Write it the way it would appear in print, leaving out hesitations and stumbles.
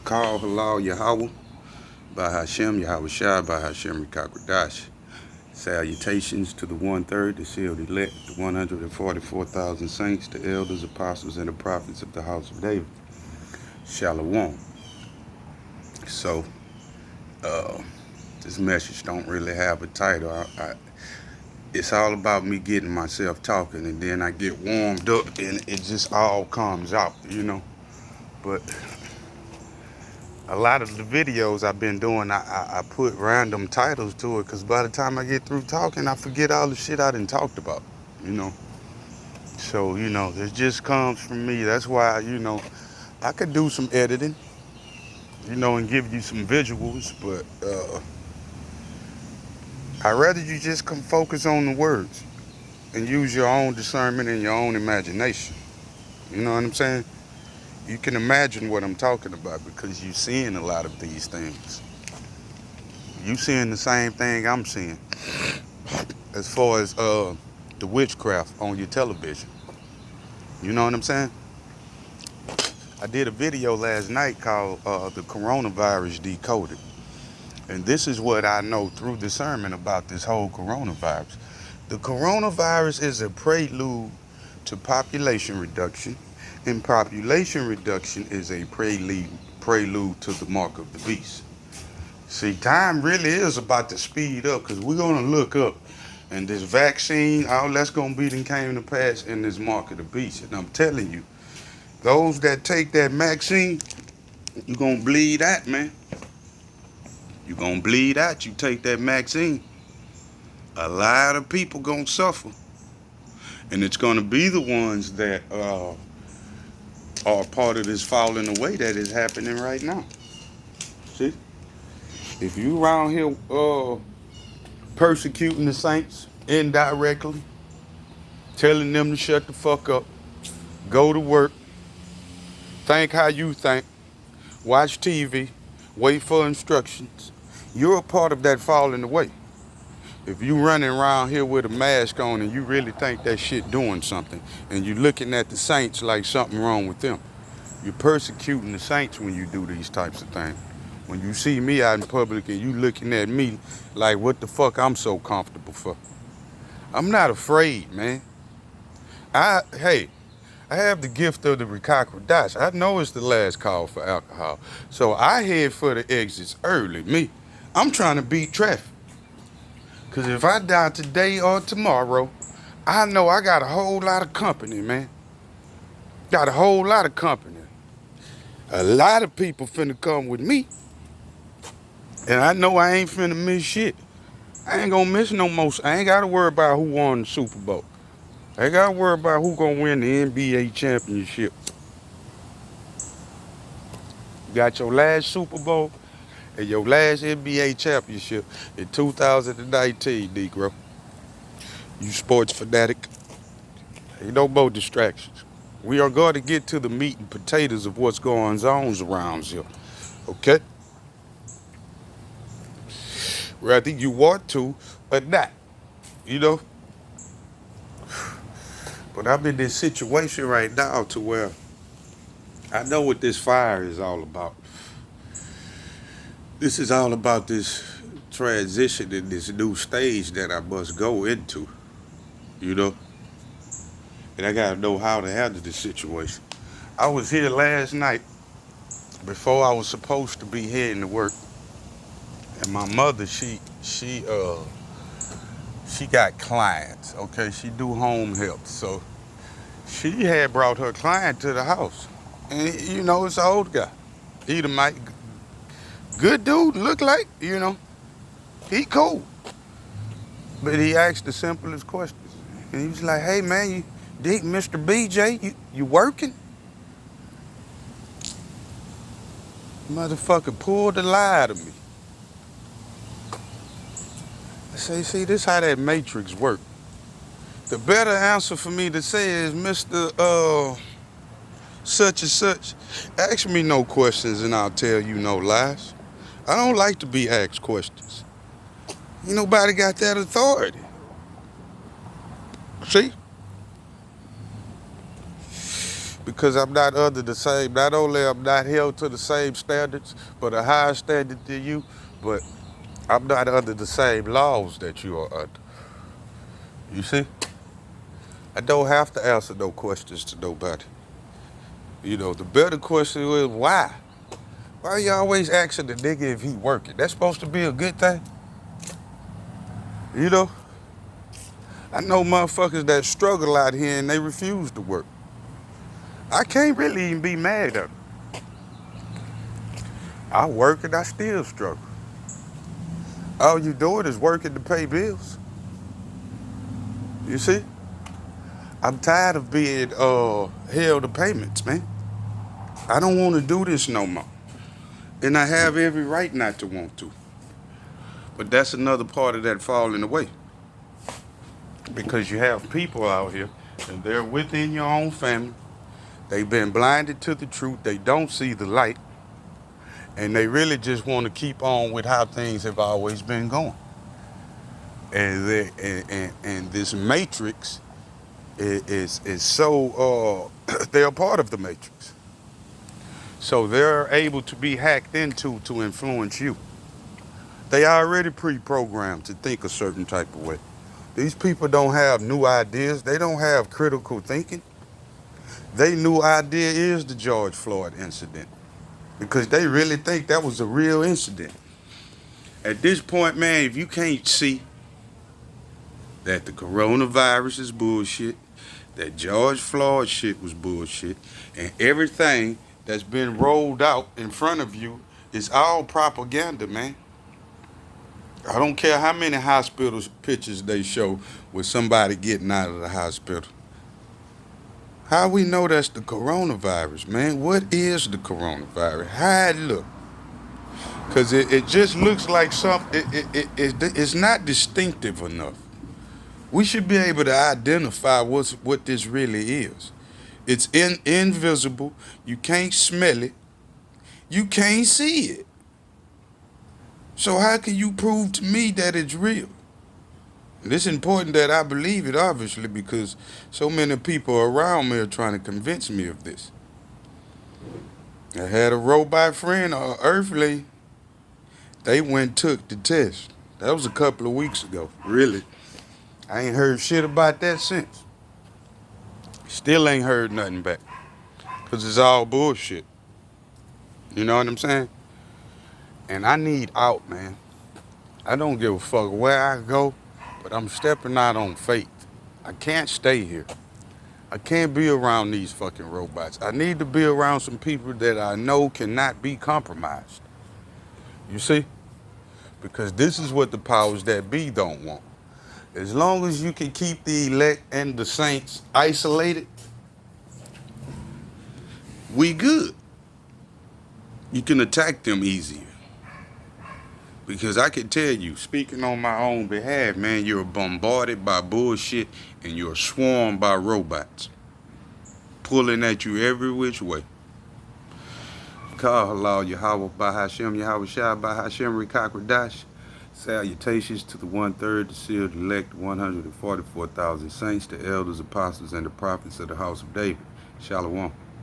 Call Halal Yahweh, by Hashem Yahweh Shai, by Hashem Rikakwadash. Salutations to the 1/3, the sealed elect, the 144,000 saints, the elders, apostles, and the prophets of the house of David. Shalom. So, uh, this message don't really have a title. It's all about me getting myself talking, and then I get warmed up, and it just all comes out, But a lot of the videos I've been doing, I put random titles to it, because by the time I get through talking, I forget all the shit I done talked about, So, it just comes from me. That's why, I could do some editing, and give you some visuals, but I'd rather you just come focus on the words and use your own discernment and your own imagination. You know what I'm saying? You can imagine what I'm talking about because you're seeing a lot of these things. You seeing the same thing I'm seeing as far as the witchcraft on your television. You know what I'm saying? I did a video last night called The Coronavirus Decoded. And this is what I know through discernment about this whole coronavirus. The coronavirus is a prelude to population reduction, and population reduction is a prelude to the mark of the beast. See, time really is about to speed up, because we're going to look up, and this vaccine, all that's going to be then came to pass in this mark of the beast. And I'm telling you, those that take that vaccine, you're going to bleed out, man. You're going to bleed out. You take that vaccine. A lot of people going to suffer. And it's going to be the ones that are part of this falling away that is happening right now. See? If you around here persecuting the saints indirectly, telling them to shut the fuck up, go to work, think how you think, watch TV, wait for instructions, you're a part of that falling away. If you running around here with a mask on and you really think that shit doing something, and you looking at the saints like something wrong with them, you're persecuting the saints when you do these types of things. When you see me out in public and you looking at me like, what the fuck I'm so comfortable for? I'm not afraid, man. I have the gift of the Rikakwadash. I know it's the last call for alcohol. So I head for the exits early. Me, I'm trying to beat traffic. Because if I die today or tomorrow, I know I got a whole lot of company, man. Got a whole lot of company. A lot of people finna come with me. And I know I ain't finna miss shit. I ain't gonna miss no more. I ain't gotta worry about who won the Super Bowl. I ain't gotta worry about who gonna win the NBA championship. You got your last Super Bowl and your last NBA championship in 2019, Negro. You sports fanatic. Ain't no more distractions. We are going to get to the meat and potatoes of what's going on around here. Okay? Whether you want to or not. But I'm in this situation right now to where I know what this fire is all about. This is all about this transition in this new stage that I must go into. And I gotta know how to handle this situation. I was here last night before I was supposed to be heading to work. And my mother, she got clients, okay? She do home health. So she had brought her client to the house. And, it's an old guy. He the might, good dude, look like, he cool. But he asked the simplest questions. And he was like, hey, man, Mr. BJ, you working? Motherfucker pulled the lie out of me. I say, see, this how that matrix work. The better answer for me to say is, Mr. Such and such, ask me no questions and I'll tell you no lies. I don't like to be asked questions. Ain't nobody got that authority. See? Because I'm not under the same, not only I'm not held to the same standards, but a higher standard than you, but I'm not under the same laws that you are under. You see? I don't have to answer no questions to nobody. You know, the better question is why? Why are you always asking the nigga if he working? That's supposed to be a good thing. You know? I know motherfuckers that struggle out here and they refuse to work. I can't really even be mad at them. I work and I still struggle. All you doing is working to pay bills. You see? I'm tired of being held to payments, man. I don't want to do this no more. And I have every right not to want to. But that's another part of that falling away. Because you have people out here and they're within your own family. They've been blinded to the truth. They don't see the light. And they really just want to keep on with how things have always been going. And this matrix is so, they're a part of the matrix. So they're able to be hacked into to influence you. They already pre-programmed to think a certain type of way. These people don't have new ideas. They don't have critical thinking. Their new idea is the George Floyd incident because they really think that was a real incident. At this point, man, if you can't see that the coronavirus is bullshit, that George Floyd shit was bullshit, and everything that's been rolled out in front of you is all propaganda, man. I don't care how many hospital pictures they show with somebody getting out of the hospital. How we know that's the coronavirus, man? What is the coronavirus? How it look? Because it just looks like something, it's not distinctive enough. We should be able to identify what this really is. It's invisible. You can't smell it. You can't see it. So how can you prove to me that it's real? And it's important that I believe it, obviously, because so many people around me are trying to convince me of this. I had a robot friend, or earthly, they went and took the test. That was a couple of weeks ago, really. I ain't heard shit about that since. Still ain't heard nothing back. Because it's all bullshit. You know what I'm saying? And I need out, man. I don't give a fuck where I go, but I'm stepping out on faith. I can't stay here. I can't be around these fucking robots. I need to be around some people that I know cannot be compromised. You see? Because this is what the powers that be don't want. As long as you can keep the elect and the saints isolated, we good. You can attack them easier. Because I can tell you, speaking on my own behalf, man, you're bombarded by bullshit and you're swarmed by robots. Pulling at you every which way. Kal halal Yahweh by Hashem Yahweh Shai by Hashem Rikakradash. Salutations to the 1/3, the sealed elect 144,000 saints, the elders, apostles, and the prophets of the house of David. Shalom.